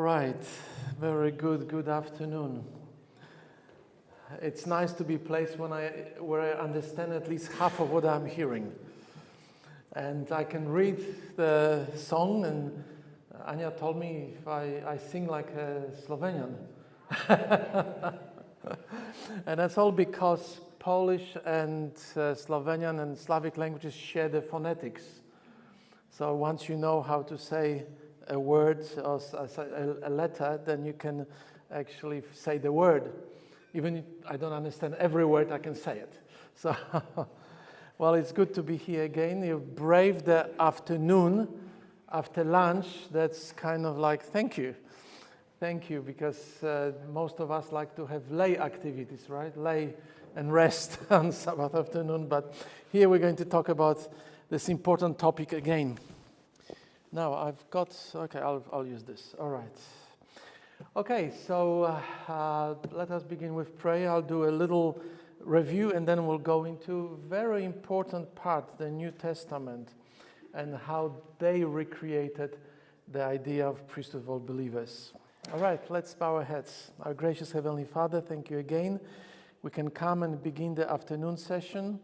right, very good. Good afternoon. It's nice to be placed where I understand at least half of what I'm hearing. And I can read the song, and Anya told me if I sing like a Slovenian. And that's all because Polish and Slovenian and Slavic languages share the phonetics. So once you know how to say a word or a letter, then you can actually say the word. Even if I don't understand every word, I can say it. So, well, it's good to be here again. You've braved the afternoon after lunch. That's kind of like, thank you. Thank you, because most of us like to have lay activities, right? Lay and rest on Sabbath afternoon. But here we're going to talk about this important topic again. Now I've got, okay, I'll use this. All right. Okay, so let us begin with prayer. I'll do a little review and then we'll go into a very important part, the New Testament, and how they recreated the idea of priesthood of all believers. All right, let's bow our heads. Our gracious Heavenly Father, thank you again. We can come and begin the afternoon session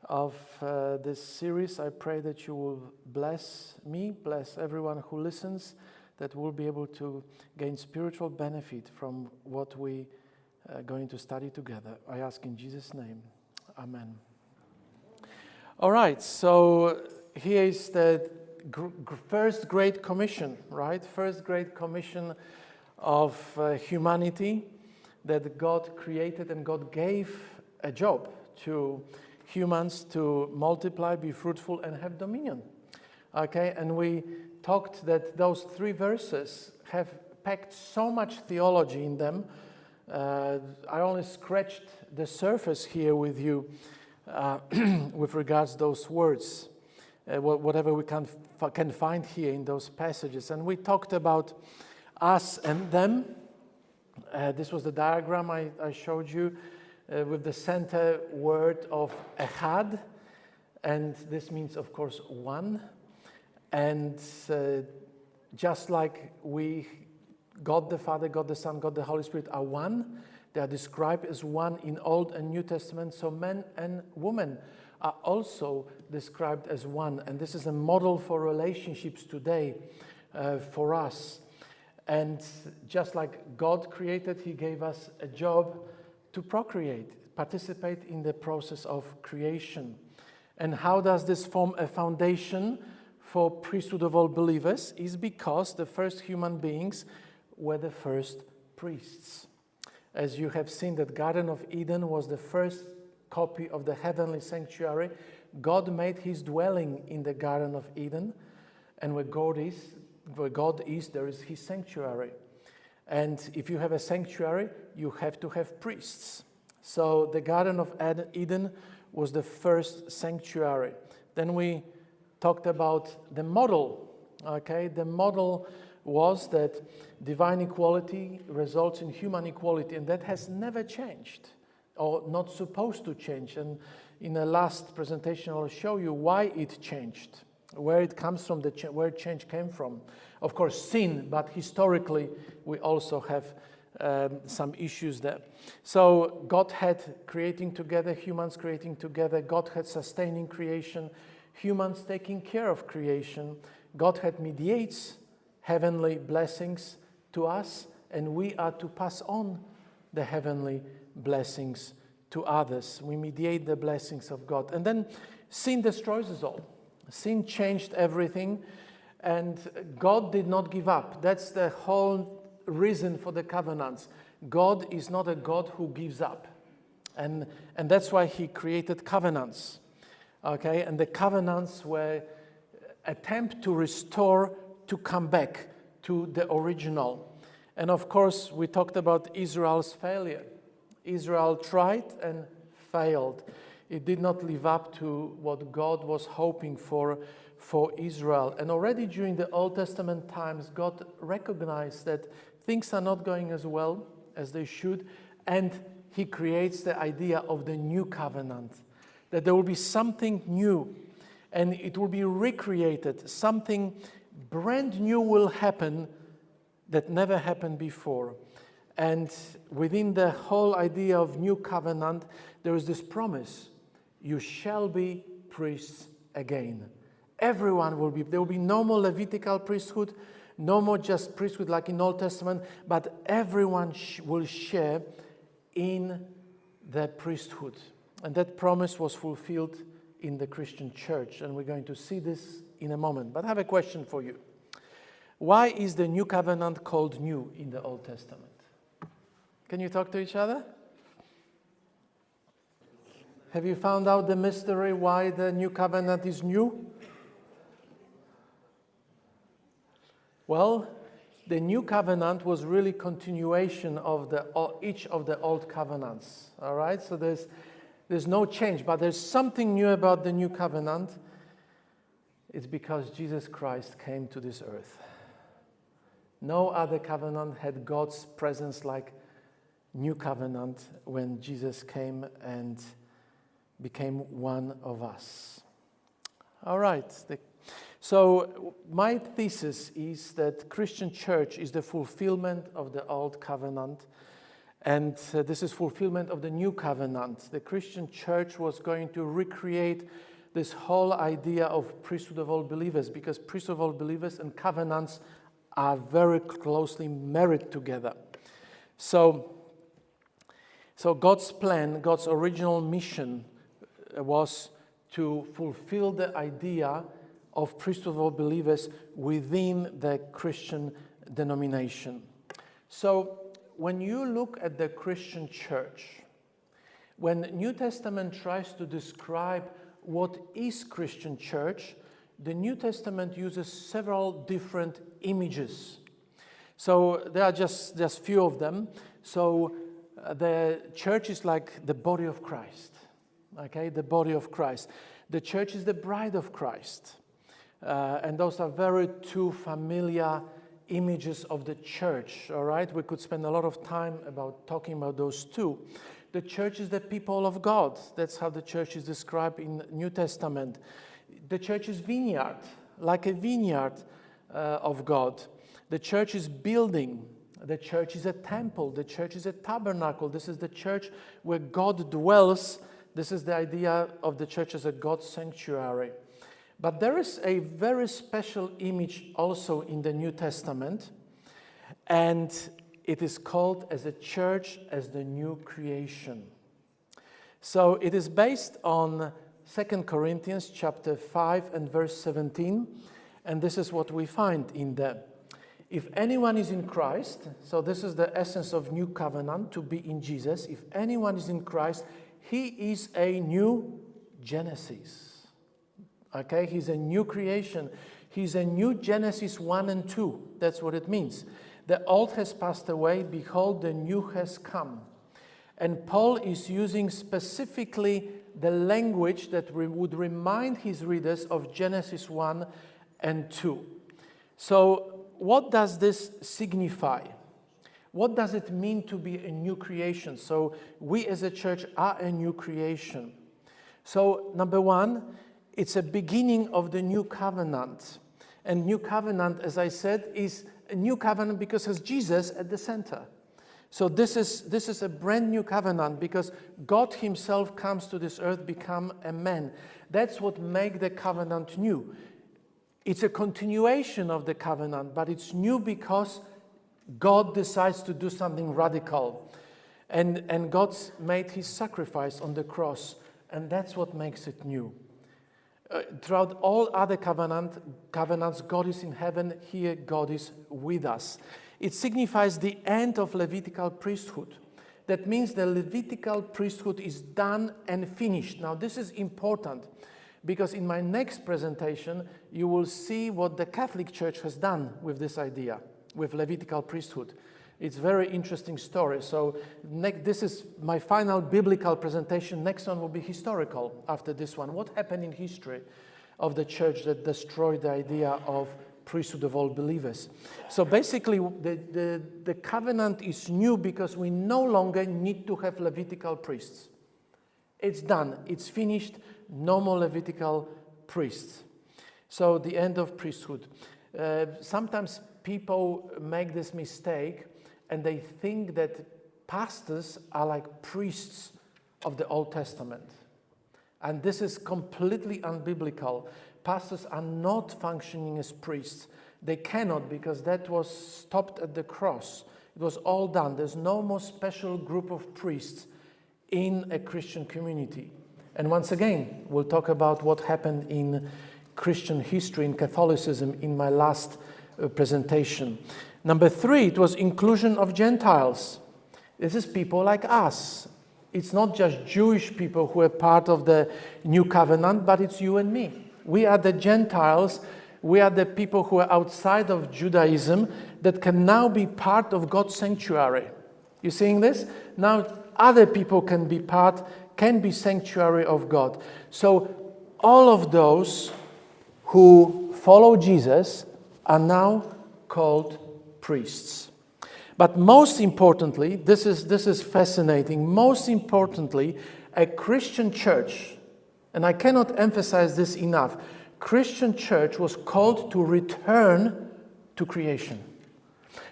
of this series. I pray that you will bless me, bless everyone who listens, that we'll be able to gain spiritual benefit from what we are going to study together. I ask in Jesus' name. Amen. All right, so here is the first Great Commission, right? First Great Commission of humanity that God created, and God gave a job to humans to multiply, be fruitful, and have dominion. Okay, and we talked that those three verses have packed so much theology in them. I only scratched the surface here with you with regards to those words, whatever we can find here in those passages. And we talked about us and them. This was the diagram I showed you with the center word of echad, and this means, of course, one. And just like God the Father, God the Son, God the Holy Spirit are one, they are described as one in Old and New Testament, so men and women are also described as one. And this is a model for relationships today for us. And just like God created, He gave us a job to procreate, participate in the process of creation. And how does this form a foundation for priesthood of all believers? Is because the first human beings were the first priests. As you have seen, that Garden of Eden was the first copy of the heavenly sanctuary. God made His dwelling in the Garden of Eden, and where God is, there is His sanctuary. And if you have a sanctuary, you have to have priests. So the Garden of Eden was the first sanctuary. Then we talked about the model. Okay, the model was that divine equality results in human equality, and that has never changed, or not supposed to change. And in the last presentation, I'll show you why it changed, where it comes from, where change came from. Of course, sin, but historically, we also have some issues there. So God had creating together, humans creating together. God had sustaining creation, humans taking care of creation. God had mediates heavenly blessings to us, and we are to pass on the heavenly blessings to others. We mediate the blessings of God. And then sin destroys us all. Sin changed everything, and God did not give up. That's the whole reason for the covenants. God is not a God who gives up. And that's why He created covenants. Okay, and the covenants were attempt to restore, to come back to the original. And of course, we talked about Israel's failure. Israel tried and failed. It did not live up to what God was hoping for Israel. And already during the Old Testament times, God recognized that things are not going as well as they should, and He creates the idea of the new covenant, that there will be something new, and it will be recreated. Something brand new will happen that never happened before. And within the whole idea of new covenant, there is this promise: you shall be priests again. Everyone will be. There will be no more Levitical priesthood, no more just priesthood like in Old Testament, but everyone will share in the priesthood. And that promise was fulfilled in the Christian church, and we're going to see this in a moment. But I have a question for you. Why is the new covenant called new in the Old Testament? Can you talk to each other? Have you found out the mystery why the new covenant is new? Well, the new covenant was really continuation of each of the old covenants. All right, so there's no change, but there's something new about the new covenant. It's because Jesus Christ came to this earth. No other covenant had God's presence like new covenant when Jesus came and became one of us. All right. So my thesis is that Christian church is the fulfillment of the old covenant, and this is fulfillment of the new covenant. The Christian church was going to recreate this whole idea of priesthood of all believers, because priesthood of all believers and covenants are very closely married together. So God's plan, God's original mission was to fulfill the idea of priesthood of all believers within the Christian denomination. So when you look at the Christian church, when New Testament tries to describe what is Christian church, the New Testament uses several different images. So there are just few of them. So the church is like the body of Christ. Okay, the body of Christ. The church is the bride of Christ. And those are very two familiar images of the church, all right? We could spend a lot of time talking about those two. The church is the people of God. That's how the church is described in New Testament. The church is vineyard, like a vineyard of God. The church is building. The church is a temple. The church is a tabernacle. This is the church where God dwells. This is the idea of the church as a God's sanctuary. But there is a very special image also in the New Testament, and it is called as a church as the new creation. So it is based on 2 Corinthians chapter 5 and verse 17, and this is what we find in there. If anyone is in Christ, so this is the essence of new covenant, to be in Jesus. If anyone is in Christ, he is a new Genesis. Okay, he's a new creation. He's a new Genesis 1 and 2. That's what it means. The old has passed away, behold, the new has come. And Paul is using specifically the language that would remind his readers of Genesis 1 and 2. So what does this signify? What does it mean to be a new creation? So we as a church are a new creation. So number one, it's a beginning of the new covenant. And new covenant, as I said, is a new covenant because it has Jesus at the center. So this is a brand new covenant because God himself comes to this earth, become a man. That's what makes the covenant new. It's a continuation of the covenant, but it's new because God decides to do something radical. And God's made his sacrifice on the cross, and that's what makes it new. Throughout all other covenants, God is in heaven. Here, God is with us. It signifies the end of Levitical priesthood. That means the Levitical priesthood is done and finished. Now, this is important because in my next presentation, you will see what the Catholic Church has done with this idea, with Levitical priesthood. It's a very interesting story. So this is my final biblical presentation. Next one will be historical after this one. What happened in history of the church that destroyed the idea of priesthood of all believers? So basically, the covenant is new because we no longer need to have Levitical priests. It's done. It's finished. No more Levitical priests. So the end of priesthood. Sometimes people make this mistake and they think that pastors are like priests of the Old Testament. And this is completely unbiblical. Pastors are not functioning as priests. They cannot, because that was stopped at the cross. It was all done. There's no more special group of priests in a Christian community. And once again, we'll talk about what happened in Christian history, in Catholicism, in my last presentation. Number 3, it was inclusion of Gentiles. This is people like us. It's not just Jewish people who are part of the new covenant, but it's you and me. We are the Gentiles. We are the people who are outside of Judaism that can now be part of God's sanctuary. You seeing this? Now other people can be sanctuary of God. So all of those who follow Jesus are now called priests. But most importantly, this is fascinating, most importantly, a Christian church, and I cannot emphasize this enough, Christian church was called to return to creation,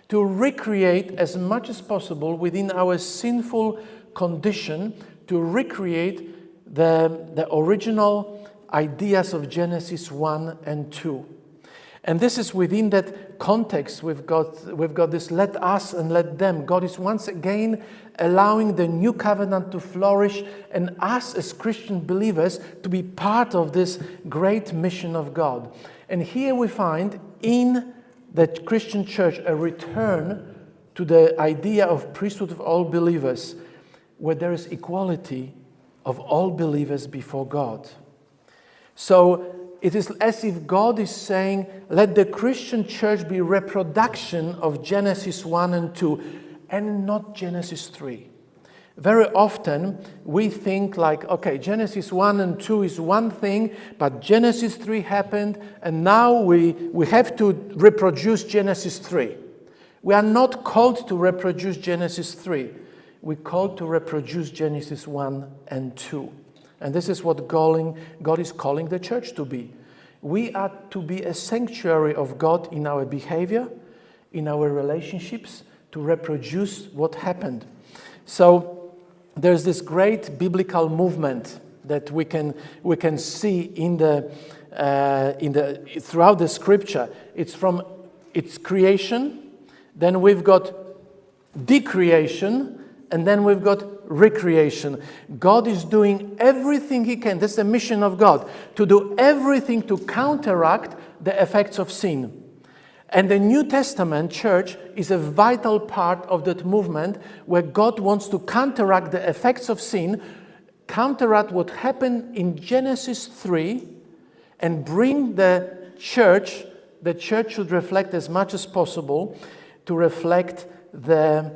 to recreate as much as possible within our sinful condition, to recreate the original ideas of Genesis 1 and 2. And this is within that context we've got this let us and let them. God is once again allowing the new covenant to flourish and us as Christian believers to be part of this great mission of God. And here we find in the Christian church a return to the idea of priesthood of all believers, where there is equality of all believers before God. So it is as if God is saying, let the Christian church be reproduction of Genesis 1 and 2, and not Genesis 3. Very often we think like, okay, Genesis 1 and 2 is one thing, but Genesis 3 happened, and now we have to reproduce Genesis 3. We are not called to reproduce Genesis 3. We're called to reproduce Genesis 1 and 2. And this is what God is calling the church to be. We are to be a sanctuary of God in our behavior, in our relationships, to reproduce what happened. So there's this great biblical movement that we can see in the throughout the Scripture. It's creation, then we've got decreation, and then we've got recreation. God is doing everything He can. That's the mission of God, to do everything to counteract the effects of sin. And the New Testament church is a vital part of that movement where God wants to counteract the effects of sin, counteract what happened in Genesis 3, and bring the church should reflect as much as possible to reflect the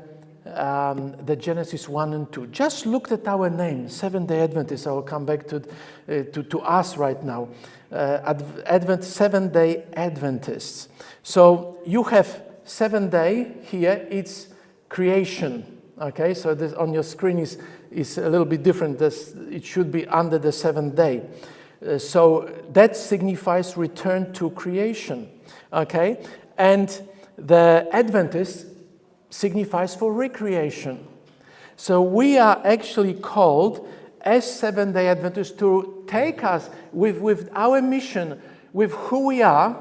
Genesis 1 and 2. Just look at our name, Seventh-day Adventists. I will come back to us right now. Seventh-day Adventists. So you have 7th day here, it's creation. Okay, so this on your screen is a little bit different. It should be under the 7th day. So that signifies return to creation. Okay, and the Adventists signifies for recreation. So we are actually called as Seventh-day Adventists to take us with our mission, with who we are,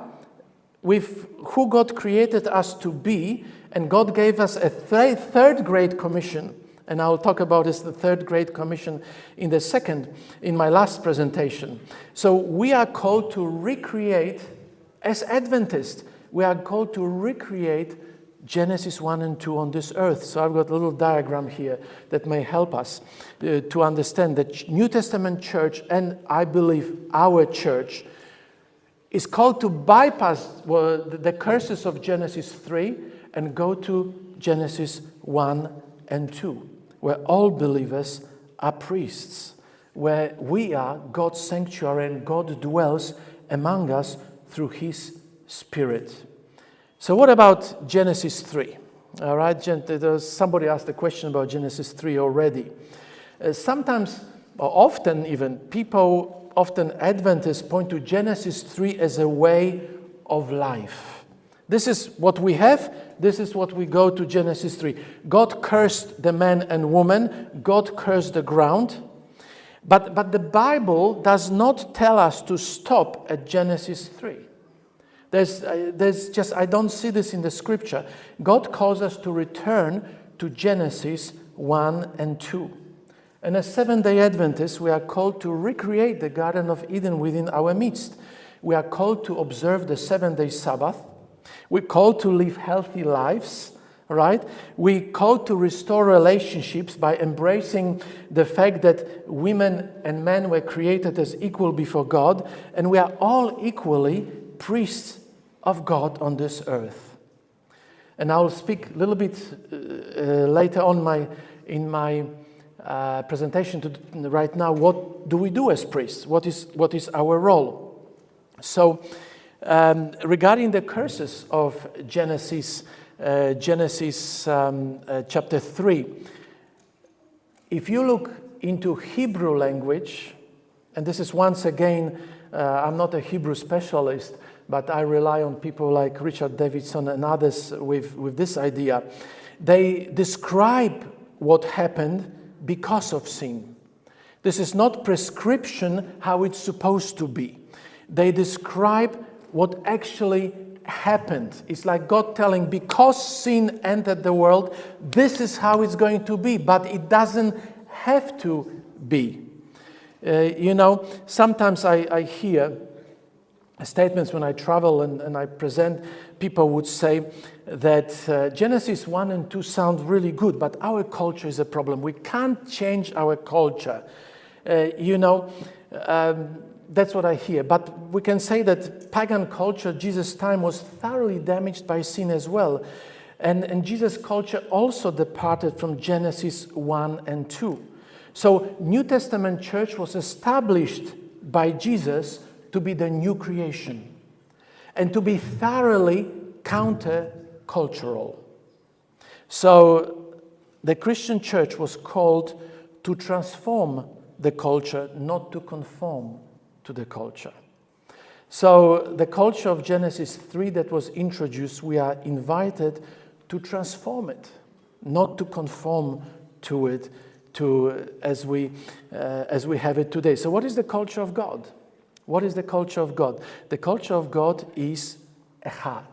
with who God created us to be, and God gave us a third great commission. And I'll talk about this, the third great commission, in my last presentation. So we are called to recreate, as Adventists, we are called to recreate Genesis 1 and 2 on this earth. So I've got a little diagram here that may help us to understand that New Testament church, and I believe our church, is called to bypass the curses of Genesis 3 and go to Genesis 1 and 2, where all believers are priests, where we are God's sanctuary and God dwells among us through His Spirit. So what about Genesis 3? All right, somebody asked a question about Genesis 3 already. Sometimes, or often even, Adventists point to Genesis 3 as a way of life. This is what we have. This is what we go to Genesis 3. God cursed the man and woman. God cursed the ground. But the Bible does not tell us to stop at Genesis 3. There's just, I don't see this in the scripture. God calls us to return to Genesis 1 and 2. And as Seventh-day Adventists, we are called to recreate the Garden of Eden within our midst. We are called to observe the 7-day Sabbath. We're called to live healthy lives, right? We're called to restore relationships by embracing the fact that women and men were created as equal before God, and we are all equally priests of God on this earth. And I'll speak a little bit later on in my presentation right now. What do we do as priests? What is our role? So, regarding the curses of Genesis chapter 3, if you look into Hebrew language, and this is once again, I'm not a Hebrew specialist, but I rely on people like Richard Davidson and others with this idea. They describe what happened because of sin. This is not prescription how it's supposed to be. They describe what actually happened. It's like God telling, because sin entered the world, this is how it's going to be, but it doesn't have to be. Sometimes I hear statements when I travel and I present, people would say that Genesis 1 and 2 sound really good, but our culture is a problem. We can't change our culture. That's what I hear. But we can say that pagan culture, Jesus' time, was thoroughly damaged by sin as well. And Jesus' culture also departed from Genesis 1 and 2. So New Testament church was established by Jesus to be the new creation and to be thoroughly counter-cultural. So the Christian church was called to transform the culture, not to conform to the culture. So the culture of Genesis 3 that was introduced, we are invited to transform it, not to conform to it as we have it today. So what is the culture of God? What is the culture of God? The culture of God is echad.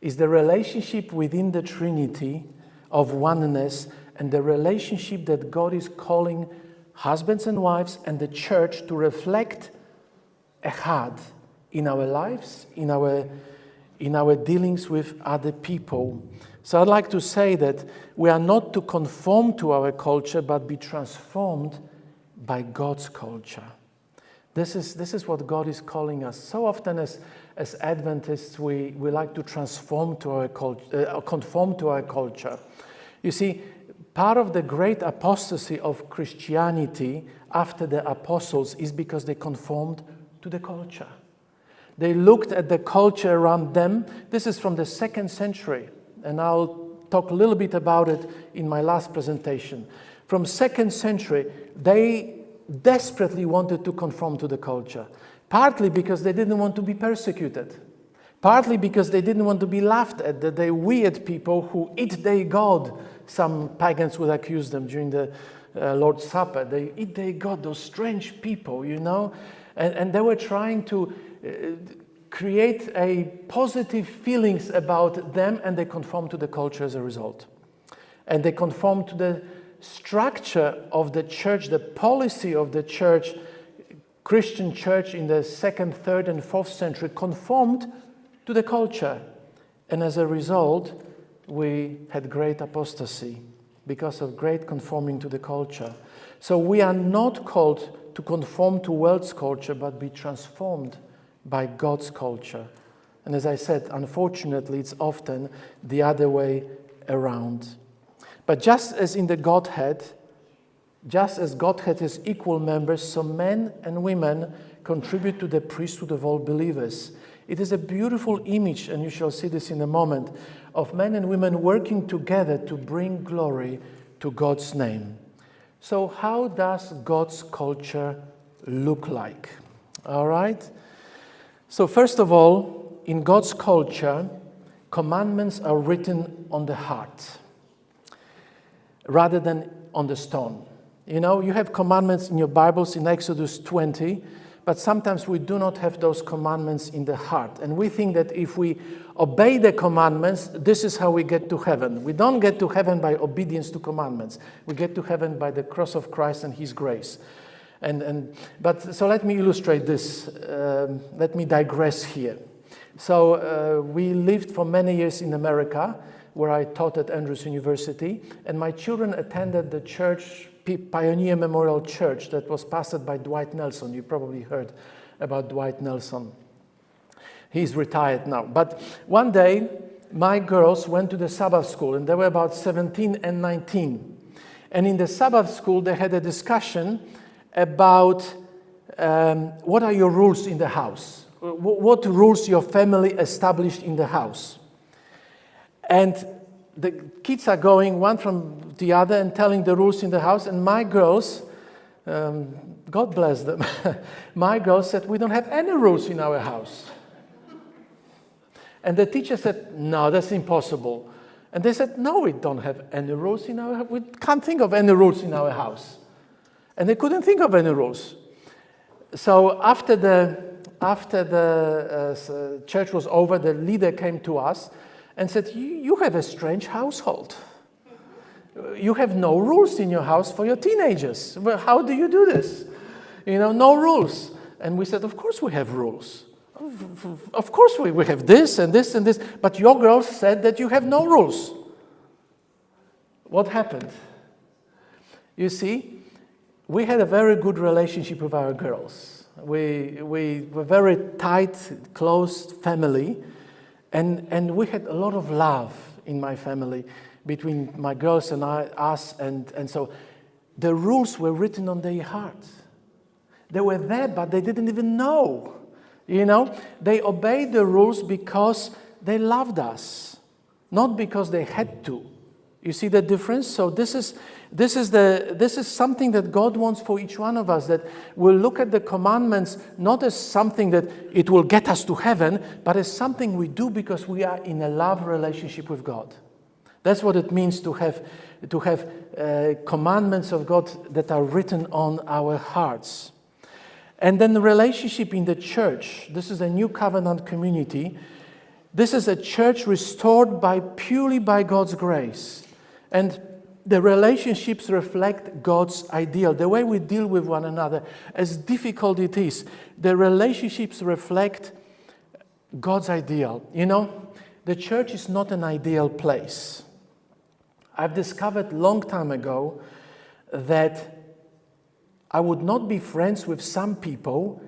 Is the relationship within the Trinity of oneness and the relationship that God is calling husbands and wives and the church to reflect echad in our lives, in our dealings with other people. So I'd like to say that we are not to conform to our culture, but be transformed by God's culture. This is what God is calling us. So often as Adventists, we like to transform to our culture, conform to our culture. You see, part of the great apostasy of Christianity after the apostles is because they conformed to the culture. They looked at the culture around them. This is from the 2nd century, and I'll talk a little bit about it in my last presentation. From 2nd century, they desperately wanted to conform to the culture, partly because they didn't want to be persecuted, partly because they didn't want to be laughed at, that they weird people who eat their God. Some pagans would accuse them during the Lord's Supper. They eat their God, those strange people, and they were trying to create a positive feelings about them, and they conformed to the culture as a result. And they conformed to the structure of the church, the policy of the church, Christian church in the 2nd, 3rd, and 4th century conformed to the culture. And as a result, we had great apostasy because of great conforming to the culture. So we are not called to conform to world's culture, but be transformed by God's culture. And as I said, unfortunately, it's often the other way around. But just as in the Godhead, just as Godhead has equal members, so men and women contribute to the priesthood of all believers. It is a beautiful image, and you shall see this in a moment, of men and women working together to bring glory to God's name. So how does God's culture look like? All right? So first of all, in God's culture, commandments are written on the heart rather than on the stone. You know, you have commandments in your Bibles in Exodus 20, but sometimes we do not have those commandments in the heart. And we think that if we obey the commandments, this is how we get to heaven. We don't get to heaven by obedience to commandments. We get to heaven by the cross of Christ and His grace. But so let me illustrate this. Let me digress here. So we lived for many years in America, where I taught at Andrews University, and my children attended the church, Pioneer Memorial Church, that was pastored by Dwight Nelson. You probably heard about Dwight Nelson. He's retired now. But one day, my girls went to the Sabbath school, and they were about 17 and 19. And in the Sabbath school, they had a discussion about what are your rules in the house? What rules your family established in the house? And the kids are going one from the other and telling the rules in the house. And my girls, God bless them, my girls said, we don't have any rules in our house. And the teacher said, no, that's impossible. And they said, no, we don't have any rules in our house. We can't think of any rules in our house. And they couldn't think of any rules. So after the church was over, the leader came to us and said, you have a strange household. You have no rules in your house for your teenagers. Well, how do you do this? You know, no rules. And we said, of course we have rules. Of course we have this and this and this. But your girls said that you have no rules. What happened? You see, we had a very good relationship with our girls. We were very tight, close family. And we had a lot of love in my family between my girls and us. And so the rules were written on their hearts. They were there, but they didn't even know. You know, they obeyed the rules because they loved us, not because they had to. You see the difference? So this is something that God wants for each one of us, that we'll look at the commandments not as something that it will get us to heaven, but as something we do because we are in a love relationship with God. That's what it means to have commandments of God that are written on our hearts. And then the relationship in the church. This is a new covenant community. This is a church restored purely by God's grace. And the relationships reflect God's ideal. The way we deal with one another, as difficult it is, the relationships reflect God's ideal. You know, the church is not an ideal place. I've discovered a long time ago that I would not be friends with some people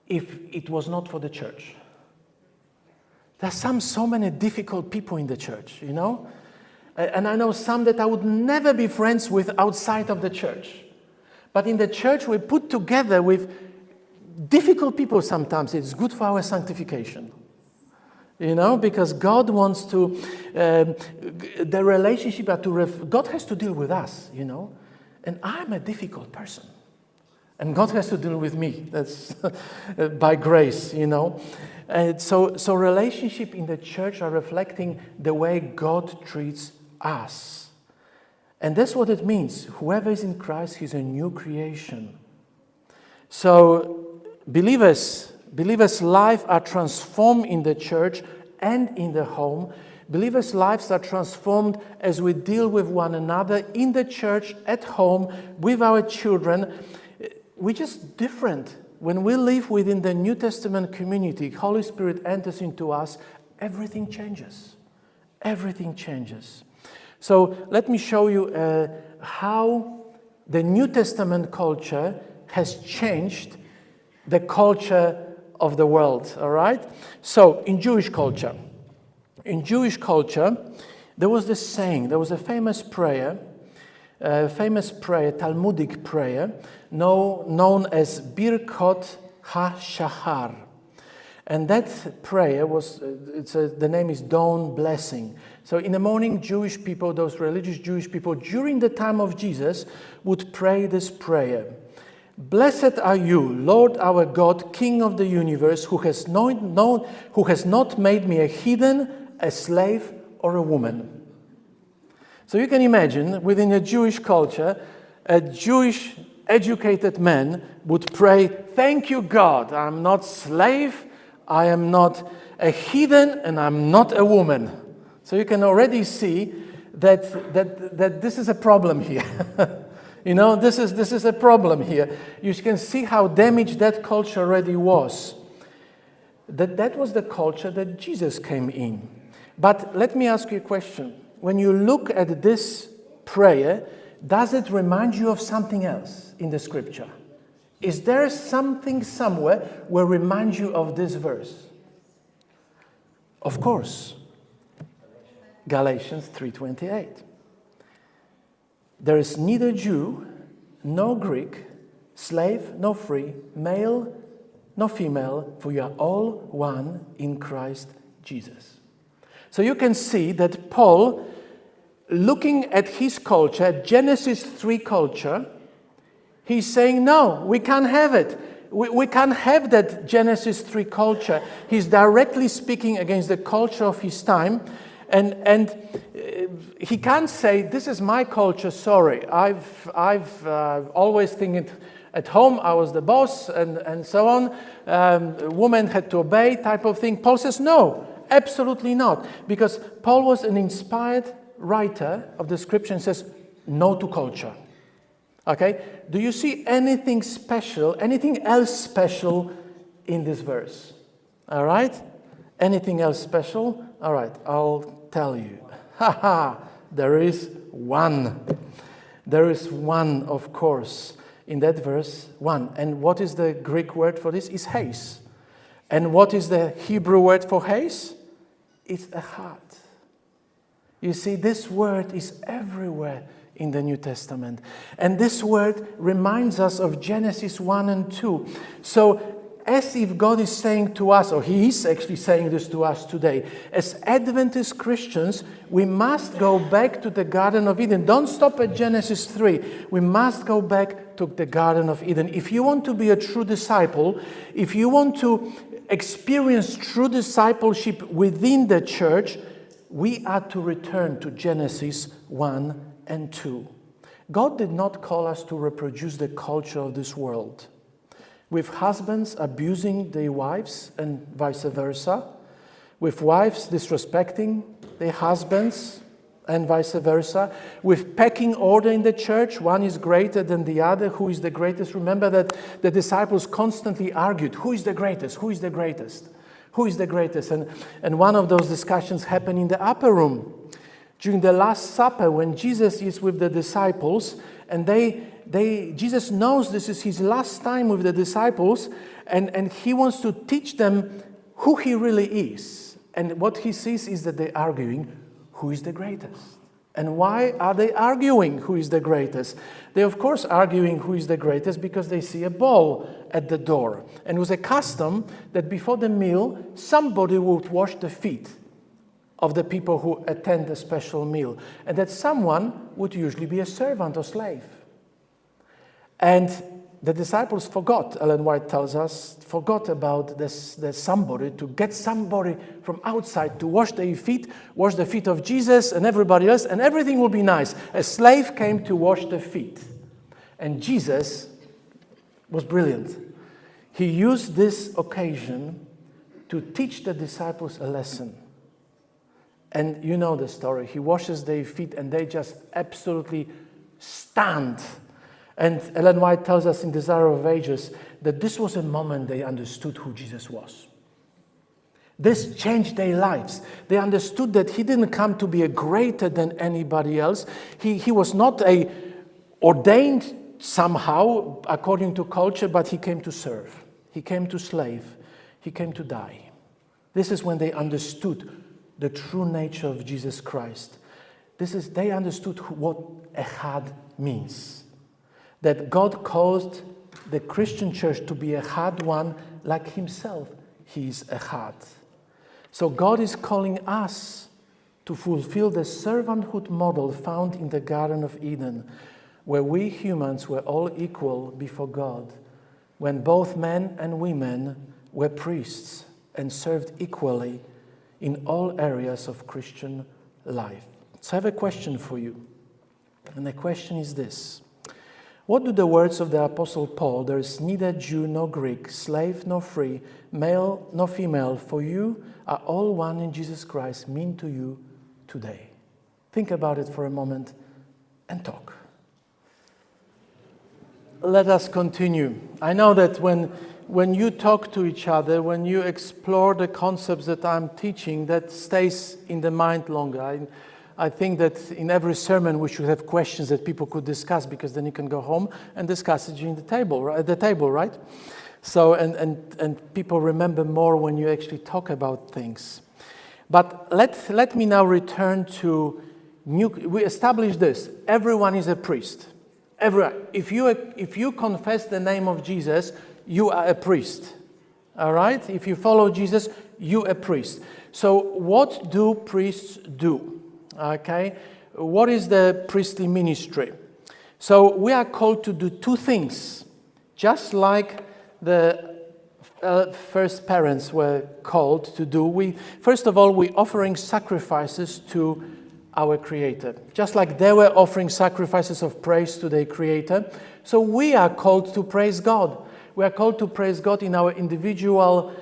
if it was not for the church. There's so many difficult people in the church, you know? And I know some that I would never be friends with outside of the church. But in the church, we put together with difficult people sometimes. It's good for our sanctification. You know, because God wants to, the relationship, God has to deal with us, you know. And I'm a difficult person. And God has to deal with me. That's by grace, you know. And so relationship in the church are reflecting the way God treats us. And that's what it means. Whoever is in Christ, he's a new creation. So believers' lives are transformed in the church and in the home. Believers' lives are transformed as we deal with one another in the church, at home, with our children. We're just different. When we live within the New Testament community, Holy Spirit enters into us, everything changes. Everything changes. So let me show you how the New Testament culture has changed the culture of the world, all right? So in Jewish culture, there was this saying, there was a famous prayer, Talmudic prayer, known as Birkot HaShahar. And that prayer the name is dawn blessing. So in the morning, Jewish people, those religious Jewish people, during the time of Jesus, would pray this prayer. Blessed are you, Lord our God, King of the universe, who has not made me a heathen, a slave, or a woman. So you can imagine, within a Jewish culture, a Jewish educated man would pray, thank you, God, I'm not slave, I am not a heathen, and I'm not a woman. So you can already see that this is a problem here. You know, this is a problem here. You can see how damaged that culture already was. That was the culture that Jesus came in. But let me ask you a question. When you look at this prayer, does it remind you of something else in the scripture? Is there something somewhere where reminds you of this verse? Of course. Galatians 3:28. There is neither Jew, nor Greek, slave, nor free, male, nor female, for you are all one in Christ Jesus. So you can see that Paul, looking at his culture, Genesis 3 culture, he's saying, no, we can't have it. We can't have that Genesis 3 culture. He's directly speaking against the culture of his time. And he can't say, this is my culture, sorry. I've always thinking at home I was the boss and so on. Women had to obey type of thing. Paul says, no, absolutely not. Because Paul was an inspired writer of the scripture and says, no to culture. Okay? Do you see anything special, anything else special in this verse? All right? Anything else special? All right, I'll tell you. There is one. There is one, of course, in that verse, one. And what is the Greek word for this? Is hais. And what is the Hebrew word for hais? It's echad. You see, this word is everywhere in the New Testament. And this word reminds us of Genesis 1 and 2. So, as if God is saying to us, or He is actually saying this to us today, as Adventist Christians, we must go back to the Garden of Eden. Don't stop at Genesis 3. We must go back to the Garden of Eden. If you want to be a true disciple, if you want to experience true discipleship within the church, we are to return to Genesis 1 and 2. God did not call us to reproduce the culture of this world, with husbands abusing their wives and vice versa, with wives disrespecting their husbands and vice versa, with pecking order in the church. One is greater than the other. Who is the greatest? Remember that the disciples constantly argued, who is the greatest? Who is the greatest? Who is the greatest? And one of those discussions happened in the upper room during the Last Supper, when Jesus is with the disciples, and Jesus knows this is his last time with the disciples, and he wants to teach them who he really is. And what he sees is that they're arguing who is the greatest. And why are they arguing who is the greatest? They're of course arguing who is the greatest because they see a ball at the door. And it was a custom that before the meal, somebody would wash the feet of the people who attend a special meal. And that someone would usually be a servant or slave. And the disciples forgot, Ellen White tells us, forgot about this somebody, to get somebody from outside to wash their feet, wash the feet of Jesus and everybody else, and everything will be nice. A slave came to wash the feet. And Jesus was brilliant. He used this occasion to teach the disciples a lesson. And you know the story. He washes their feet and they just absolutely stand. And Ellen White tells us in Desire of Ages that this was a moment they understood who Jesus was. This changed their lives. They understood that he didn't come to be a greater than anybody else. He was not a ordained somehow according to culture, but he came to serve. He came to slave. He came to die. This is when they understood the true nature of Jesus Christ. They understood what echad means. That God caused the Christian church to be echad one like himself. He is echad. So God is calling us to fulfill the servanthood model found in the Garden of Eden. where we humans were all equal before God, when both men and women were priests and served equally in all areas of Christian life. So I have a question for you. And the question is this. What do the words of the Apostle Paul, there is neither Jew nor Greek, slave nor free, male nor female, for you are all one in Jesus Christ, mean to you today? Think about it for a moment and talk. Let us continue. I know that when you talk to each other, when you explore the concepts that I'm teaching, that stays in the mind longer. I think that in every sermon we should have questions that people could discuss, because then you can go home and discuss it during at the table, right? So, and people remember more when you actually talk about things. But let me now return to we established this. Everyone is a priest. Everyone. If you confess the name of Jesus, you are a priest. All right? If you follow Jesus, you are a priest. So what do priests do? Okay? What is the priestly ministry? So we are called to do two things, just like the first parents were called to do. First of all, we're offering sacrifices to our Creator. Just like they were offering sacrifices of praise to their Creator, so we are called to praise God. We are called to praise God in our individual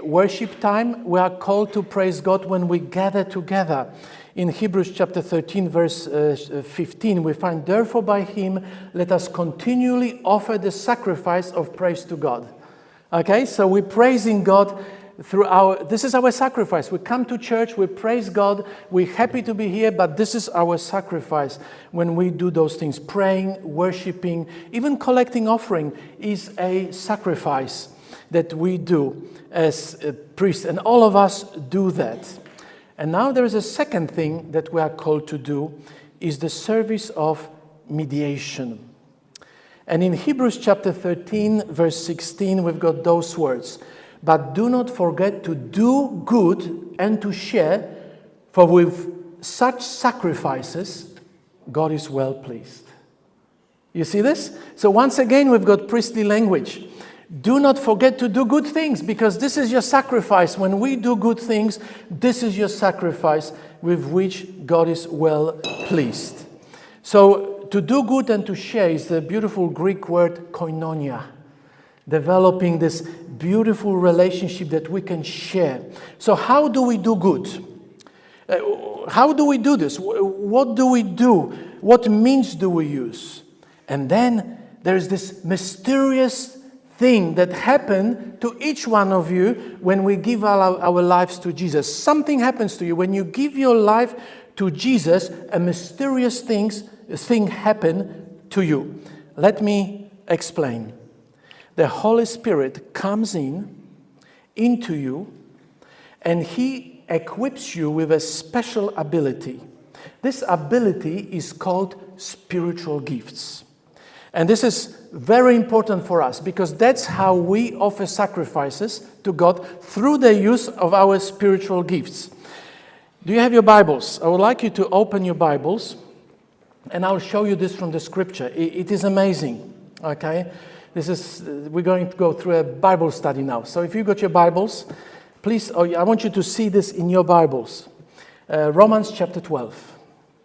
worship time. We are called to praise God when we gather together. In Hebrews chapter 13, verse 15, we find, therefore by Him let us continually offer the sacrifice of praise to God. Okay, so we're praising God this is our sacrifice. We come to church, we praise God, we're happy to be here, but this is our sacrifice when we do those things. Praying, worshiping, even collecting offering is a sacrifice that we do as a priest, and all of us do that. And now there is a second thing that we are called to do, is the service of mediation. And in Hebrews chapter 13, verse 16, we've got those words. But do not forget to do good and to share, for with such sacrifices, God is well pleased. You see this? So once again, we've got priestly language. Do not forget to do good things, because this is your sacrifice. When we do good things, this is your sacrifice with which God is well pleased. So to do good and to share is the beautiful Greek word koinonia. Developing this beautiful relationship that we can share. So how do we do good? How do we do this? What do we do? What means do we use? And then there's this mysterious thing that happened to each one of you when we give our lives to Jesus. Something happens to you. When you give your life to Jesus, a mysterious thing happens to you. Let me explain. The Holy Spirit comes into you, and He equips you with a special ability. This ability is called spiritual gifts. And this is very important for us, because that's how we offer sacrifices to God, through the use of our spiritual gifts. Do you have your Bibles? I would like you to open your Bibles, and I'll show you this from the scripture. It is amazing, okay? We're going to go through a Bible study now. So if you've got your Bibles, please, I want you to see this in your Bibles. Romans chapter 12.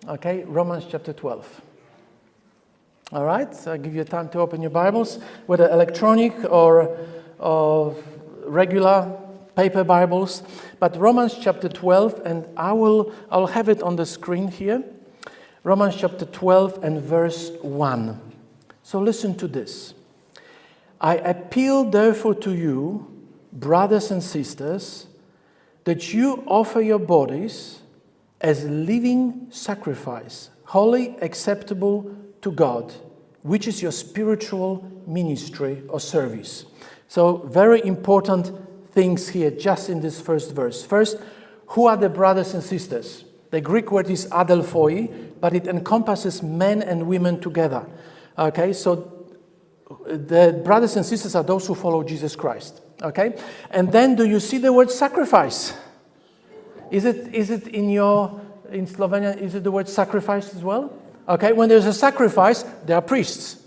Okay, Romans chapter 12. All right, so I'll give you time to open your Bibles, whether electronic or regular paper Bibles. But Romans chapter 12, and I'll have it on the screen here. Romans chapter 12 and verse 1. So listen to this. I appeal therefore to you, brothers and sisters, that you offer your bodies as living sacrifice, holy, acceptable to God, which is your spiritual ministry or service. So very important things here just in this first verse. First, who are the brothers and sisters? The Greek word is adelphoi, but it encompasses men and women together. Okay, so the brothers and sisters are those who follow Jesus Christ. Okay? And then do you see the word sacrifice? Is it in Slovenian, is it the word sacrifice as well? Okay, when there's a sacrifice, there are priests.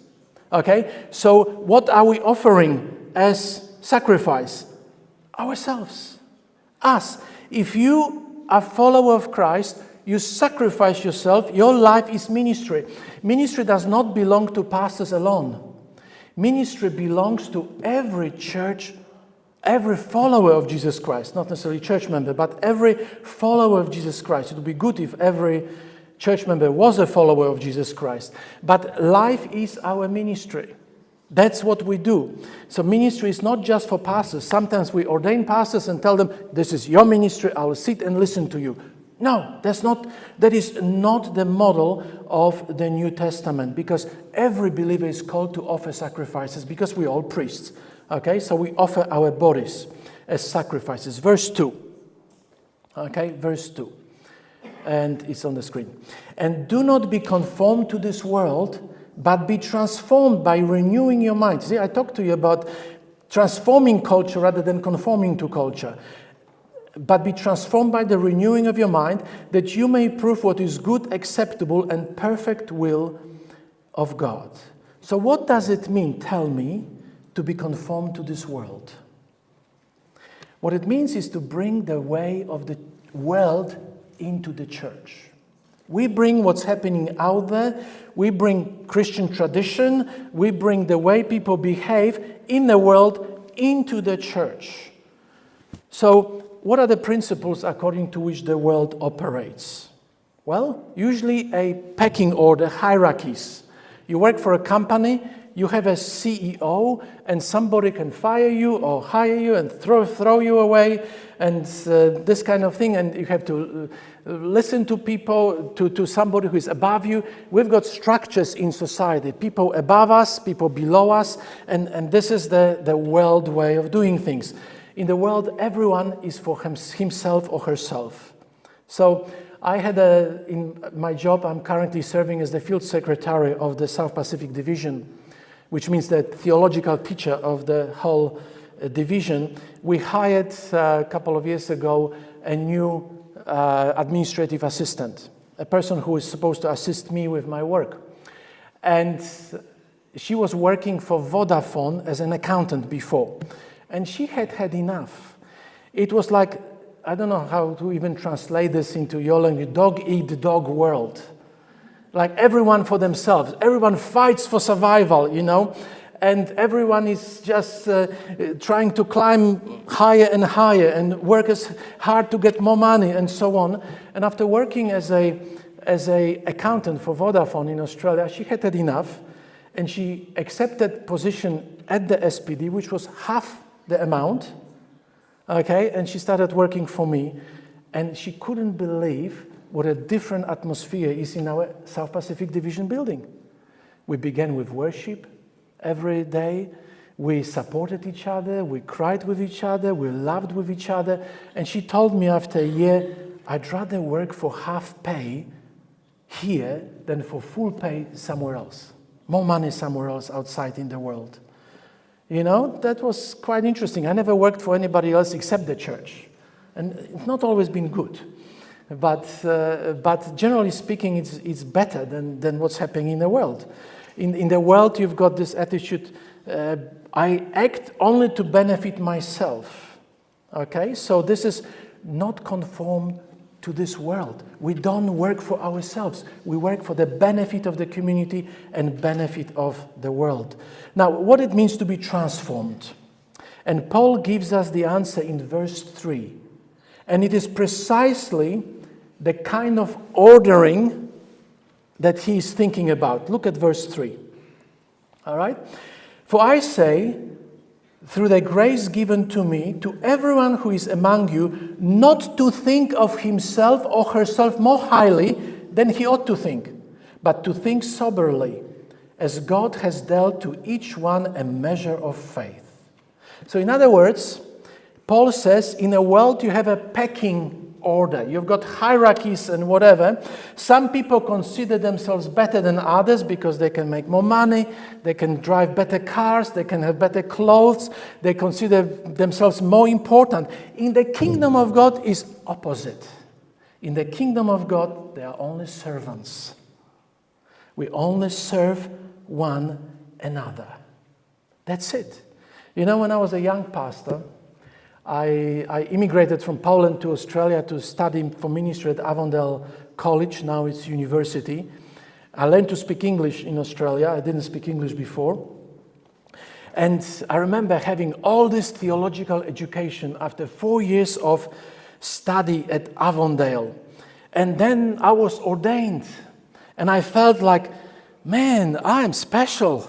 Okay, so what are we offering as sacrifice? Ourselves. Us. If you are a follower of Christ, you sacrifice yourself. Your life is ministry. Ministry does not belong to pastors alone. Ministry belongs to every church, every follower of Jesus Christ, not necessarily church member, but every follower of Jesus Christ. It would be good if every church member was a follower of Jesus Christ. But life is our ministry. That's what we do. So ministry is not just for pastors. Sometimes we ordain pastors and tell them, this is your ministry, I will sit and listen to you. No, that is not the model of the New Testament, because every believer is called to offer sacrifices, because we're all priests. Okay, so we offer our bodies as sacrifices. Verse 2. Okay, verse 2. And it's on the screen. And do not be conformed to this world, but be transformed by renewing your mind. See, I talked to you about transforming culture rather than conforming to culture. But be transformed by the renewing of your mind, that you may prove what is good, acceptable, and perfect will of God. So what does it mean, tell me, to be conformed to this world? What it means is to bring the way of the world into the church. We bring what's happening out there. We bring Christian tradition. We bring the way people behave in the world into the church. So, what are the principles according to which the world operates? Well, usually a pecking order, hierarchies. You work for a company, you have a CEO, and somebody can fire you or hire you and throw you away, and this kind of thing, and you have to listen to people, to somebody who is above you. We've got structures in society, people above us, people below us, and this is the world way of doing things. In the world, everyone is for himself or herself. So I had in my job, I'm currently serving as the field secretary of the South Pacific Division, which means the theological teacher of the whole division. We hired a couple of years ago a new administrative assistant, a person who is supposed to assist me with my work. And she was working for Vodafone as an accountant before. And she had enough. It was like, I don't know how to even translate this into your language, dog-eat-dog world. Like everyone for themselves. Everyone fights for survival, and everyone is just trying to climb higher and higher and work as hard to get more money and so on. And after working as a accountant for Vodafone in Australia, she had enough, and she accepted position at the SPD, which was half the amount, okay, and she started working for me, and she couldn't believe what a different atmosphere is in our South Pacific Division building. We began with worship every day, we supported each other, we cried with each other, we loved with each other, and she told me after a year, I'd rather work for half pay here than for full pay somewhere else, more money somewhere else outside in the world. That was quite interesting. I never worked for anybody else except the church. And it's not always been good. But generally speaking, it's better than what's happening in the world. In the world, you've got this attitude, I act only to benefit myself. Okay? So this is not conformed to this world. We don't work for ourselves. We work for the benefit of the community and benefit of the world. Now, what it means to be transformed. And Paul gives us the answer in verse 3. And it is precisely the kind of ordering that he is thinking about. Look at verse 3. All right? For I say, through the grace given to me, to everyone who is among you, not to think of himself or herself more highly than he ought to think, but to think soberly, as God has dealt to each one a measure of faith. So in other words, Paul says, in a world you have a pecking order. You've got hierarchies and whatever. Some people consider themselves better than others because they can make more money, they can drive better cars, they can have better clothes, they consider themselves more important. In the kingdom of God is opposite. In the kingdom of God, they are only servants. We only serve one another. That's it. You know, when I was a young pastor, I immigrated from Poland to Australia to study for ministry at Avondale College. Now it's university. I learned to speak English in Australia. I didn't speak English before. And I remember having all this theological education after 4 years of study at Avondale. And then I was ordained. And I felt like, man, I am special.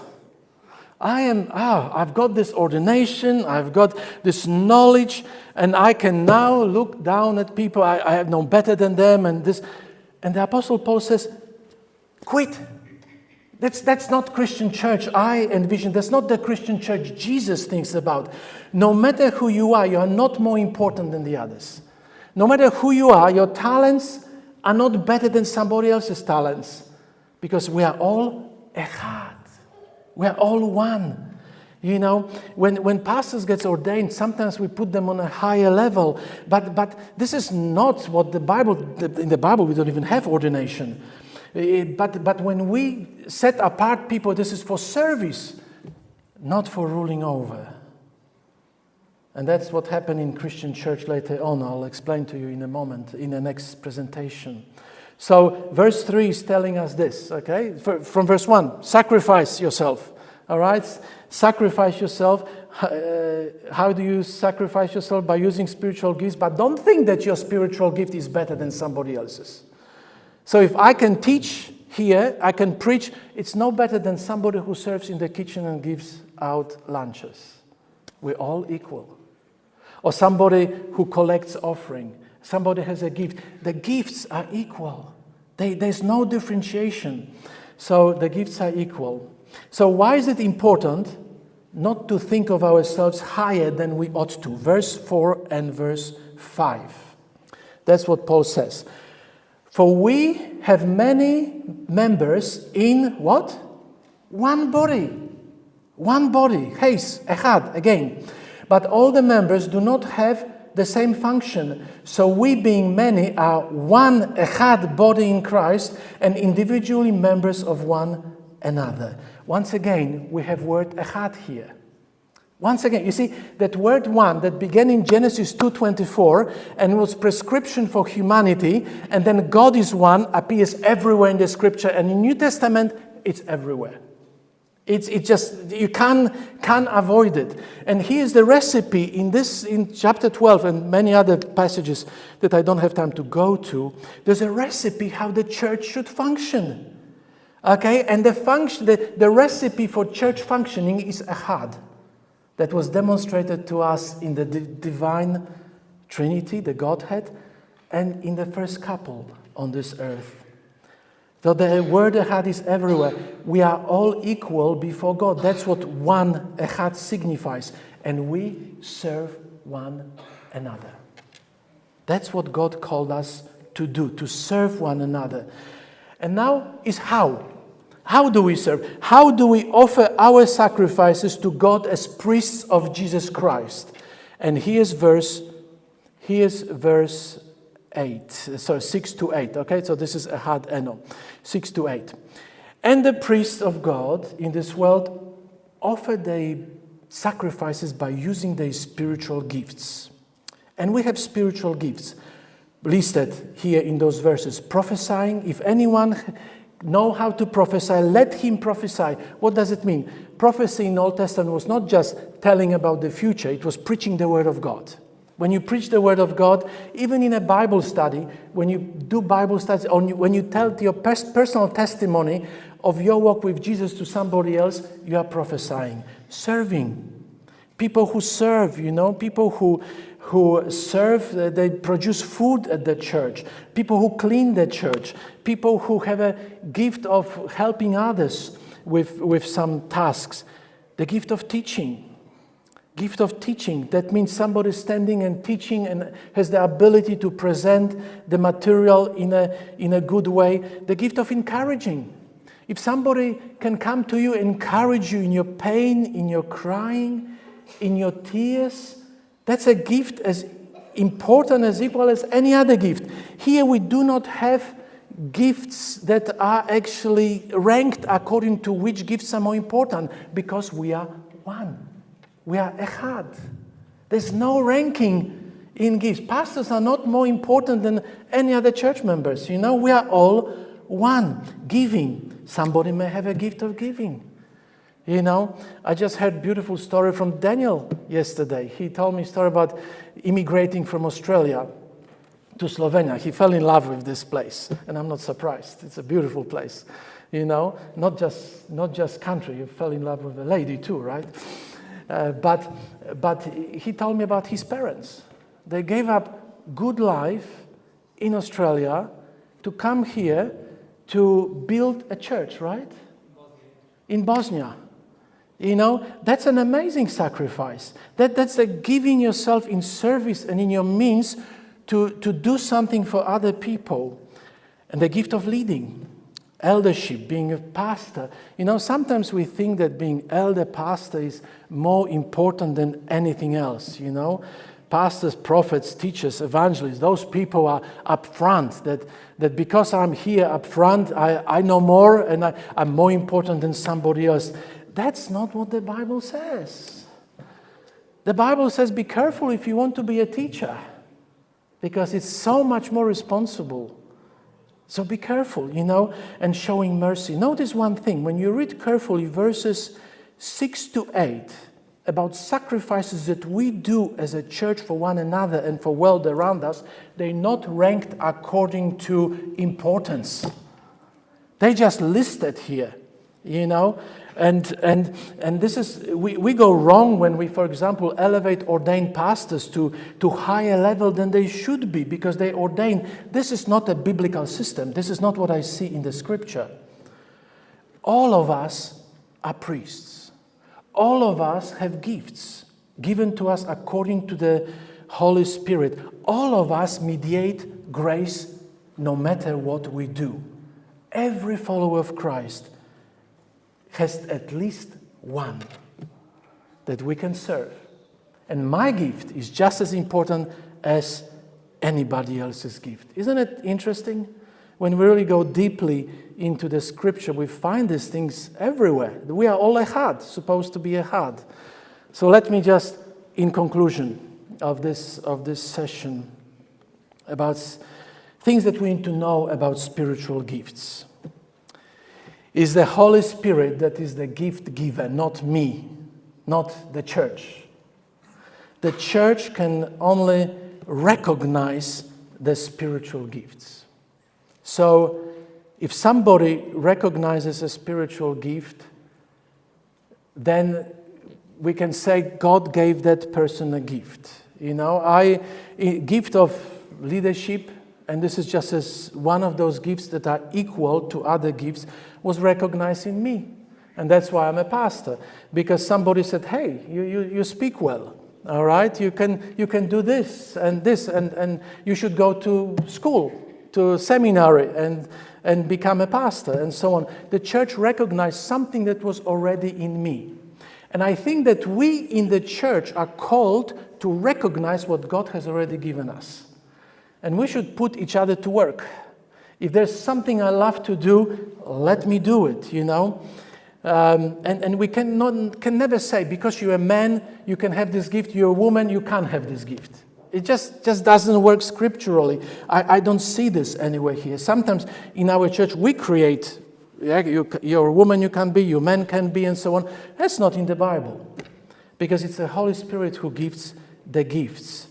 I've got this ordination, I've got this knowledge, and I can now look down at people. I have known better than them, and this. And the Apostle Paul says, quit. That's not Christian church I envision. That's not the Christian church Jesus thinks about. No matter who you are not more important than the others. No matter who you are, your talents are not better than somebody else's talents. Because we are all echad. We are all one. You know, when pastors get ordained, sometimes we put them on a higher level. But this is not what in the Bible we don't even have ordination. But when we set apart people, this is for service, not for ruling over. And that's what happened in Christian church later on. I'll explain to you in a moment, in the next presentation. So verse 3 is telling us this, okay? From verse 1, sacrifice yourself, all right? Sacrifice yourself. How do you sacrifice yourself? By using spiritual gifts. But don't think that your spiritual gift is better than somebody else's. So if I can teach here, I can preach, it's no better than somebody who serves in the kitchen and gives out lunches. We're all equal. Or somebody who collects offering. Somebody has a gift. The gifts are equal. There's no differentiation. So the gifts are equal. So why is it important not to think of ourselves higher than we ought to? Verse 4 and verse 5. That's what Paul says. For we have many members in what? One body. One body. Heis, echad, again. But all the members do not have the same function. So we being many are one echad body in Christ and individually members of one another. Once again, we have word echad here. Once again, you see, that word one that began in Genesis 2:24 and was prescription for humanity, and then God is one, appears everywhere in the scripture, and in New Testament, it's everywhere. It's just, you can't avoid it. And here's the recipe in chapter 12 and many other passages that I don't have time to go to. There's a recipe how the church should function. Okay, and the recipe for church functioning is echad. That was demonstrated to us in the divine Trinity, the Godhead, and in the first couple on this earth. So the word echad is everywhere. We are all equal before God. That's what one echad signifies. And we serve one another. That's what God called us to do, to serve one another. And now is how. How do we serve? How do we offer our sacrifices to God as priests of Jesus Christ? And here's verse 8. So 6 to 8. Okay, so this is Ahad Eno. 6 to 8. And the priests of God in this world offer their sacrifices by using their spiritual gifts. And we have spiritual gifts listed here in those verses. Prophesying, if anyone know how to prophesy, let him prophesy. What does it mean? Prophecy in the Old Testament was not just telling about the future, it was preaching the Word of God. When you preach the Word of God, even in a Bible study, when you do Bible studies, or when you tell your personal testimony of your walk with Jesus to somebody else, you are prophesying. Serving. People who serve, people who serve, they produce food at the church. People who clean the church. People who have a gift of helping others with some tasks. The gift of teaching. Gift of teaching. That means somebody standing and teaching and has the ability to present the material in a good way. The gift of encouraging. If somebody can come to you, encourage you in your pain, in your crying, in your tears, that's a gift as important, as equal as any other gift. Here we do not have gifts that are actually ranked according to which gifts are more important, because we are one. We are echad. There's no ranking in gifts. Pastors are not more important than any other church members. You know, we are all one. Giving. Somebody may have a gift of giving. You know, I just heard a beautiful story from Daniel yesterday. He told me a story about immigrating from Australia to Slovenia. He fell in love with this place, and I'm not surprised. It's a beautiful place. You know, not just country. You fell in love with a lady too, right? But he told me about his parents. They gave up good life in Australia to come here to build a church, right? In Bosnia. You know, that's an amazing sacrifice. That's like giving yourself in service and in your means to do something for other people. And the gift of leading, eldership, being a pastor. You know, sometimes we think that being elder pastor is more important than anything else, you know. Pastors, prophets, teachers, evangelists, those people are up front, that because I'm here up front, I know more and I'm more important than somebody else. That's not what the Bible says. The Bible says be careful if you want to be a teacher, because it's so much more responsible. So be careful, you know, and showing mercy. Notice one thing, when you read carefully verses 6 to 8, about sacrifices that we do as a church for one another and for world around us, they're not ranked according to importance. They just listed here, you know. And this is, we go wrong when we, for example, elevate ordained pastors to higher level than they should be, because they ordain. This is not a biblical system. This is not what I see in the scripture. All of us are priests. All of us have gifts given to us according to the Holy Spirit. All of us mediate grace no matter what we do. Every follower of Christ has at least one that we can serve. And my gift is just as important as anybody else's gift. Isn't it interesting? When we really go deeply into the scripture, we find these things everywhere. We are all echad, supposed to be echad. So let me just, in conclusion of this session, about things that we need to know about spiritual gifts. Is the Holy Spirit that is the gift giver, not me, not the church. The church can only recognize the spiritual gifts. So, if somebody recognizes a spiritual gift, then we can say God gave that person a gift. You know, a gift of leadership, and this is just as one of those gifts that are equal to other gifts, was recognized in me. And that's why I'm a pastor. Because somebody said, hey, you speak well. All right, you can do this, and you should go to school, to a seminary, and become a pastor, and so on. The church recognized something that was already in me. And I think that we in the church are called to recognize what God has already given us. And we should put each other to work. If there's something I love to do, let me do it, you know. And we can never say, because you're a man, you can have this gift, you're a woman, you can't have this gift. It just doesn't work scripturally. I don't see this anywhere here. Sometimes in our church we create, you're a woman, you can be, you man can be, and so on. That's not in the Bible. Because it's the Holy Spirit who gives the gifts.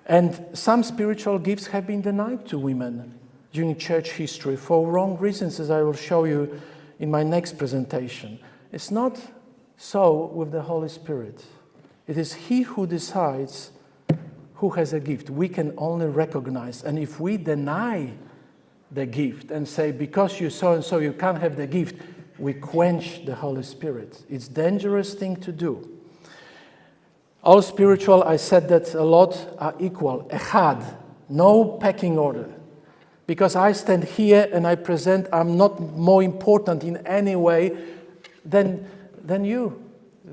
And some spiritual gifts have been denied to women during church history for wrong reasons, as I will show you in my next presentation. It's not so with the Holy Spirit. It is He who decides who has a gift. We can only recognize. And if we deny the gift and say, because you so and so, you can't have the gift, we quench the Holy Spirit. It's a dangerous thing to do. All spiritual, I said that a lot, are equal. Echad, no pecking order. Because I stand here and I present, I'm not more important in any way than you,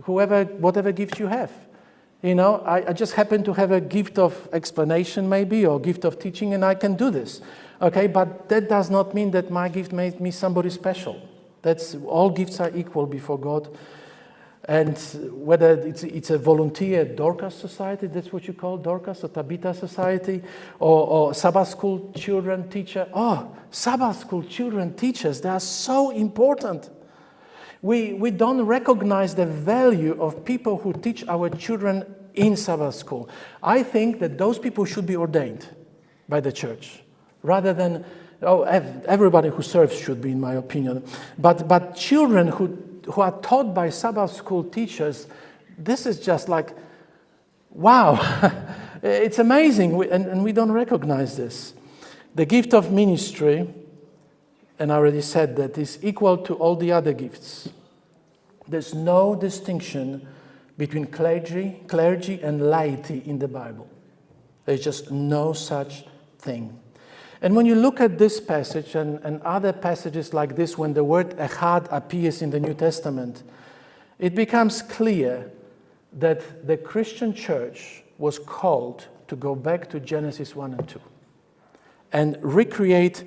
whatever gift you have. You know, I just happen to have a gift of explanation maybe, or gift of teaching, and I can do this. Okay, but that does not mean that my gift made me somebody special. All gifts are equal before God. And whether it's a volunteer Dorcas society, that's what you call Dorcas, or Tabitha society, or Sabbath school children teacher. Oh, Sabbath school children teachers, they are so important. We don't recognize the value of people who teach our children in Sabbath school. I think that those people should be ordained by the church, rather than, everybody who serves should be, in my opinion. But children who are taught by Sabbath school teachers, this is just like, wow, it's amazing, and we don't recognize this. The gift of ministry, and I already said that, is equal to all the other gifts. There's no distinction between clergy and laity in the Bible. There's just no such thing. And when you look at this passage and other passages like this, when the word echad appears in the New Testament, it becomes clear that the Christian church was called to go back to Genesis 1 and 2 and recreate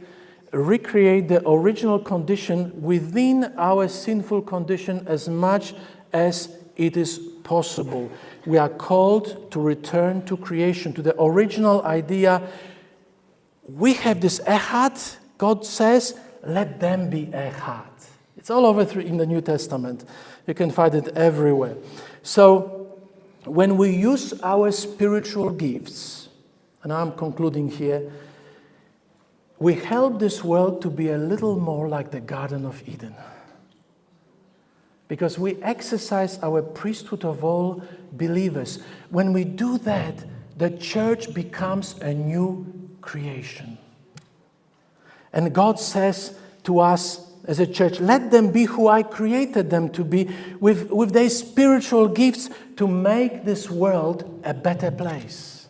the original condition within our sinful condition as much as it is possible. We are called to return to creation, to the original idea. We have this echad. God says, let them be echad. It's all over in the New Testament. You can find it everywhere. So when we use our spiritual gifts, and I'm concluding here, we help this world to be a little more like the Garden of Eden. Because we exercise our priesthood of all believers. When we do that, the church becomes a new creation. And God says to us as a church, let them be who I created them to be, with their spiritual gifts to make this world a better place.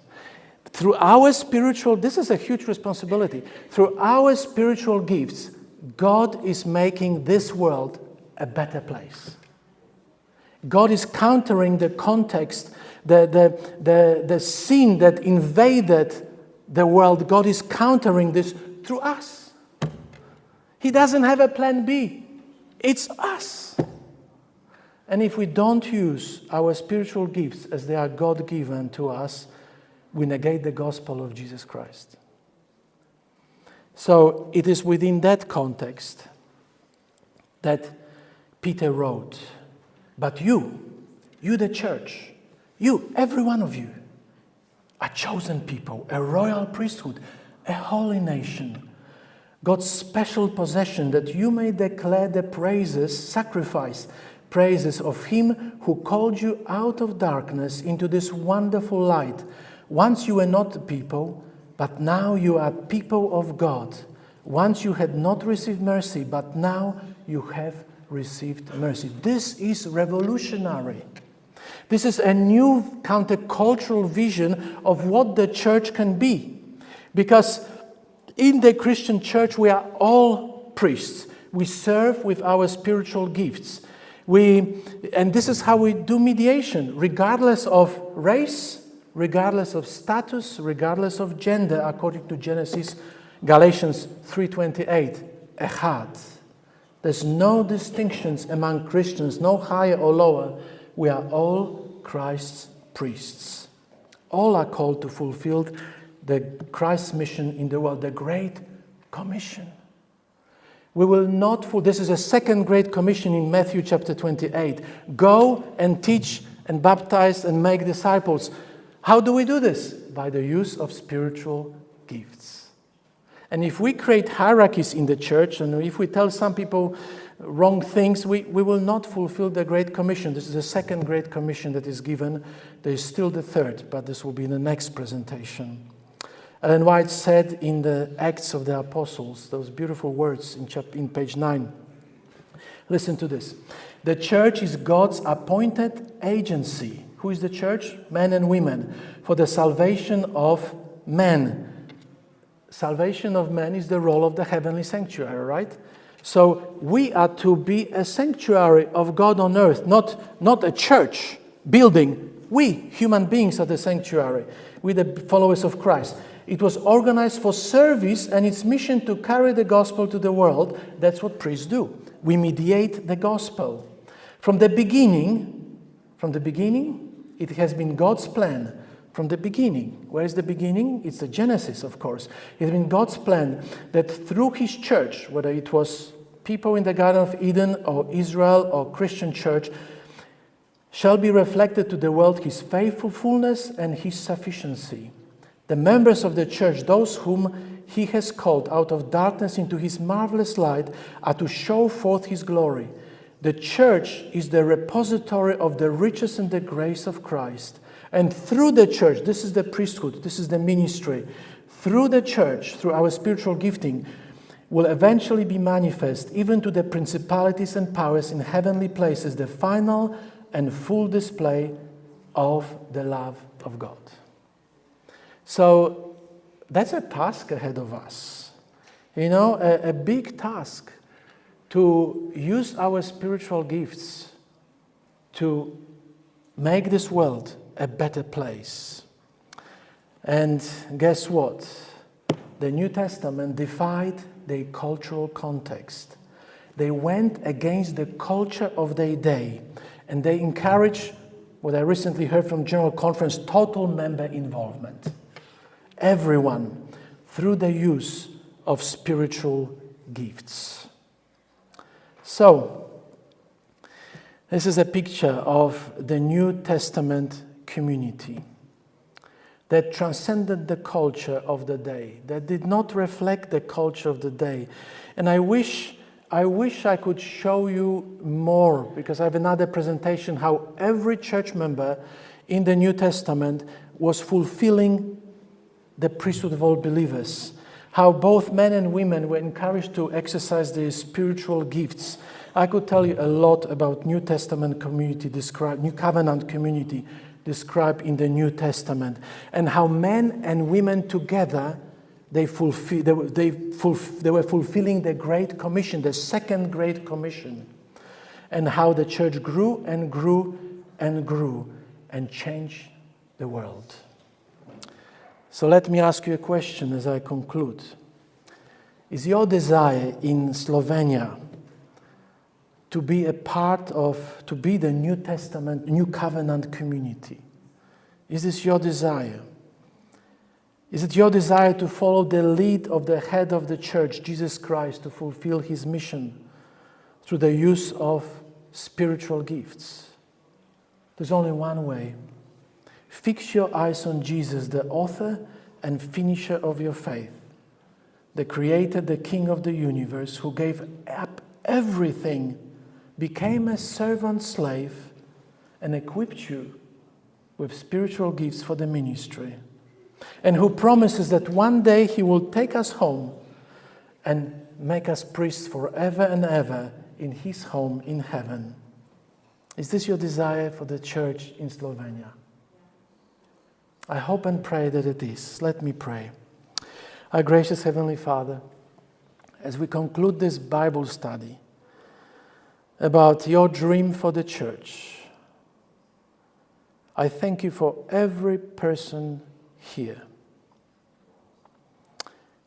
Through our spiritual, this is a huge responsibility. Through our spiritual gifts, God is making this world a better place. God is countering the context, the sin that invaded the world. God is countering this through us. He doesn't have a plan B. It's us. And if we don't use our spiritual gifts as they are God-given to us, we negate the gospel of Jesus Christ. So it is within that context that Peter wrote, but you the church, every one of you, a chosen people, a royal priesthood, a holy nation, God's special possession, that you may declare the praises of Him who called you out of darkness into this wonderful light. Once you were not a people, but now you are people of God. Once you had not received mercy, but now you have received mercy. This is revolutionary. This is a new countercultural vision of what the church can be. Because in the Christian church, we are all priests. We serve with our spiritual gifts. And this is how we do mediation, regardless of race, regardless of status, regardless of gender, according to Galatians 3:28, echad. There's no distinctions among Christians, no higher or lower. We are all Christ's priests. All are called to fulfill Christ's mission in the world, the Great Commission. We will not this is a second Great Commission in Matthew chapter 28. Go and teach and baptize and make disciples. How do we do this? By the use of spiritual gifts. And if we create hierarchies in the church, and if we tell some people wrong things, we will not fulfill the Great Commission. This is the second Great Commission that is given. There is still the third, but this will be in the next presentation. Ellen White said in the Acts of the Apostles, those beautiful words in page 9. Listen to this. The church is God's appointed agency. Who is the church? Men and women. For the salvation of men. Salvation of man is the role of the heavenly sanctuary, right? So we are to be a sanctuary of God on earth, not a church building. We, human beings, are the sanctuary. We, the followers of Christ. It was organized for service and its mission to carry the gospel to the world. That's what priests do. We mediate the gospel. From the beginning, it has been God's plan. From the beginning. Where is the beginning? It's the Genesis, of course. It has been God's plan that through His church, whether it was people in the Garden of Eden or Israel or Christian church, shall be reflected to the world His faithfulness and His sufficiency. The members of the church, those whom He has called out of darkness into His marvelous light, are to show forth His glory. The church is the repository of the riches and the grace of Christ. And through the church, this is the priesthood, this is the ministry, through the church, through our spiritual gifting, will eventually be manifest even to the principalities and powers in heavenly places, the final and full display of the love of God. So that's a task ahead of us. You know, a big task to use our spiritual gifts to make this world a better place. And guess what? The New Testament defied the cultural context. They went against the culture of their day, and they encouraged what I recently heard from General Conference, total member involvement. Everyone, through the use of spiritual gifts. So, this is a picture of the New Testament community that transcended the culture of the day, that did not reflect the culture of the day. And I wish I could show you more, because I have another presentation, how every church member in the New Testament was fulfilling the priesthood of all believers. How both men and women were encouraged to exercise their spiritual gifts. I could tell you a lot about New Testament community, New Covenant community described in the New Testament, and how men and women together they were fulfilling the Great Commission, the second Great Commission, and how the church grew and grew and grew and changed the world. So let me ask you a question as I conclude. Is your desire in Slovenia to be to be the New Testament, New Covenant community? Is this your desire? Is it your desire to follow the lead of the head of the church, Jesus Christ, to fulfill His mission through the use of spiritual gifts? There's only one way. Fix your eyes on Jesus, the author and finisher of your faith, the Creator, the King of the universe, who gave up everything, became a servant slave, and equipped you with spiritual gifts for the ministry, and who promises that one day He will take us home and make us priests forever and ever in His home in heaven. Is this your desire for the church in Slovenia? I hope and pray that it is. Let me pray. Our gracious Heavenly Father, as we conclude this Bible study about your dream for the church, I thank you for every person here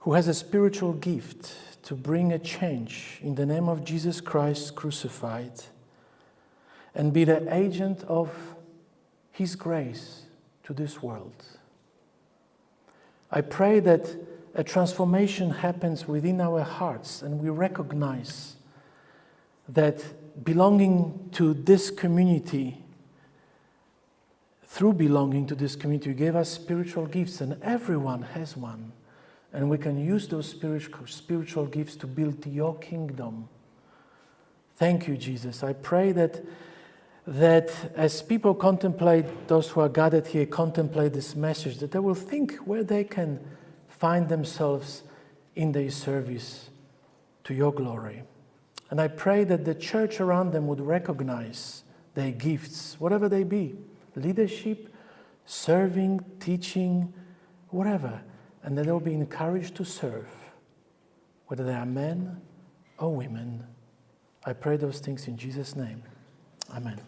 who has a spiritual gift to bring a change in the name of Jesus Christ crucified and be the agent of His grace to this world. I pray that a transformation happens within our hearts and we recognize that belonging to this community, through belonging to this community, you gave us spiritual gifts, and everyone has one. And we can use those spiritual gifts to build your kingdom. Thank you, Jesus. I pray that as people contemplate, those who are gathered here, contemplate this message, that they will think where they can find themselves in their service to your glory. And I pray that the church around them would recognize their gifts, whatever they be, leadership, serving, teaching, whatever, and that they'll be encouraged to serve, whether they are men or women. I pray those things in Jesus' name. Amen.